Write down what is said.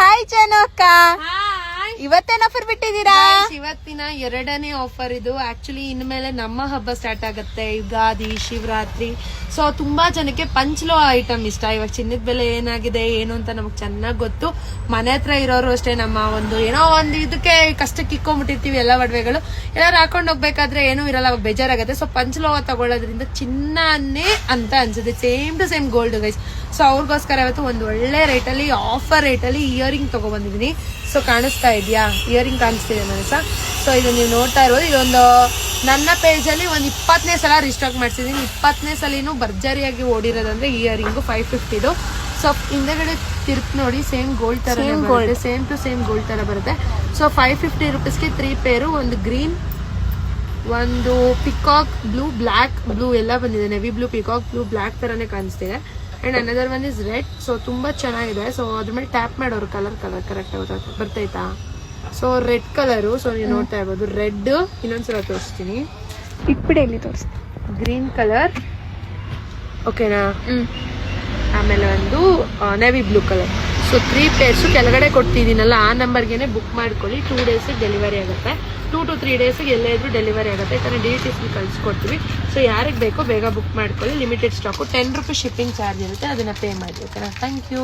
Hi ಜಾನು ಅಕ್ಕ, ಇವತ್ತೇನ್ offer ಬಿಟ್ಟಿದ್ದೀರಾ? ಇವತ್ತಿನ 2ನೇ ಆಫರ್ ಇದು. ಆಕ್ಚುಲಿ ಇನ್ಮೇಲೆ ನಮ್ಮ ಹಬ್ಬ ಸ್ಟಾರ್ಟ್ ಆಗುತ್ತೆ, ಯುಗಾದಿ, ಶಿವರಾತ್ರಿ. ಸೊ ತುಂಬಾ ಜನಕ್ಕೆ ಪಂಚ್ಲೋ ಐಟಮ್ ಇಷ್ಟ. ಇವಾಗ ಚಿನ್ನದ ಬೆಲೆ ಏನಾಗಿದೆ ಏನು ಅಂತ ನಮಗ್ ಚೆನ್ನಾಗ್ ಗೊತ್ತು. ಮನೆ ಹತ್ರ ಇರೋರು ಅಷ್ಟೇ, ನಮ್ಮ ಒಂದು ಏನೋ ಒಂದು ಇದಕ್ಕೆ ಕಷ್ಟಕ್ಕೆ ಇಕ್ಕೊಂಡ್ಬಿಟ್ಟಿರ್ತೀವಿ ಎಲ್ಲ ಒಡವೆಗಳು. ಎಲ್ಲಾರು ಹಾಕೊಂಡ್ ಹೋಗ್ಬೇಕಾದ್ರೆ ಏನೂ ಇರಲ್ಲ, ಅವಾಗ ಬೇಜಾರಾಗುತ್ತೆ. ಸೊ ಪಂಚ್ಲೋಹ ತಗೊಳ್ಳೋದ್ರಿಂದ ಚಿನ್ನನೇ ಅಂತ ಅನ್ಸುತ್ತೆ, same to same gold guys. So ಅವ್ರಿಗೋಸ್ಕರ ಇವತ್ತು ಒಂದು ಒಳ್ಳೆ ರೇಟಲ್ಲಿ, ಆಫರ್ ರೇಟಲ್ಲಿ ಇಯರಿಂಗ್ ತಗೊಬಂದಿದ್ದೀನಿ. ಸೊ ಕಾಣಿಸ್ತಾ ಇದೆಯಾ? ಇಯರಿಂಗ್ ಕಾಣಿಸ್ತಿದೆ ನನಗೆ ಸಹ. ಸೊ ಇದು ನೀವು ನೋಡ್ತಾ ಇರೋದು, ಇದೊಂದು ನನ್ನ ಪೇಜಲ್ಲಿ ಒಂದು 20ನೇ ಸಲ ರಿಸ್ಟಾಕ್ ಮಾಡ್ಸಿದ್ದೀನಿ. 20ನೇ ಸಲಿನೂ ಭರ್ಜರಿಯಾಗಿ ಓಡಿರೋದಂದ್ರೆ ಇಯರಿಂಗು 550. ಸೊ ಹಿಂದೆಗಡೆ ತಿರ್ಪ್ ನೋಡಿ, ಸೇಮ್ ಗೋಲ್ಡ್ ತರ ಬರುತ್ತೆ, ಸೇಮ್ ಟು ಸೇಮ್ ಗೋಲ್ಡ್ ತರ ಬರುತ್ತೆ. ಸೊ 550 ರುಪೀಸ್ಗೆ 3 ಪೇರು, ಒಂದು ಗ್ರೀನ್, ಒಂದು ಪಿಕಾಕ್ ಬ್ಲೂ, ಬ್ಲ್ಯಾಕ್ ಬ್ಲೂ ಎಲ್ಲ ಬಂದಿದೆ. Navy blue, peacock blue, black ತರನೇ ಕಾಣಿಸ್ತಿದೆ. And another one is red. So ತುಂಬಾ ಚೆನ್ನಾಗಿದೆ. ಸೊ ಅದ್ರ ಮೇಲೆ ಟ್ಯಾಪ್ ಮಾಡೋರು ಕಲರ್ ಕರೆಕ್ಟ್ ಬರ್ತೈತಾ? So red colour. ಸೊ ನೀವು ನೋಡ್ತಾ ಇರ್ಬೋದು, ರೆಡ್. ಇನ್ನೊಂದ್ಸಲ ತೋರಿಸ್ತೀನಿ, ಇಟ್ಬಿಡಿ, ತೋರಿಸ್ತೀನಿ. ಗ್ರೀನ್ ಕಲರ್, ಓಕೆನಾ? ಆಮೇಲೆ ಒಂದು navy blue colour. So 3 pairs ಕೆಳಗಡೆ ಕೊಡ್ತಿದ್ದೀನಲ್ಲ, ಆ ನಂಬರ್ಗೆ ಬುಕ್ ಮಾಡ್ಕೊಳ್ಳಿ. 2 ಡೇಸಿಗೆ ಡೆಲಿವರಿ ಆಗುತ್ತೆ. 2 to 3 ಡೇಸಿಗೆ ಎಲ್ಲೇ ಇದ್ರೂ ಡೆಲಿವರಿ ಆಗುತ್ತೆ. ಯಾಕಂದ್ರೆ DTC ಕಳಿಸ್ಕೊಡ್ತೀವಿ. ಸೊ ಯಾರಿಗೆ ಬೇಕೋ ಬೇಗ ಬುಕ್ ಮಾಡ್ಕೊಳ್ಳಿ. Limited stock. 10 rupees shipping charge ಇರುತ್ತೆ, ಅದನ್ನ ಪೇ ಮಾಡಿ. ಓಕೆನಾ? Thank you.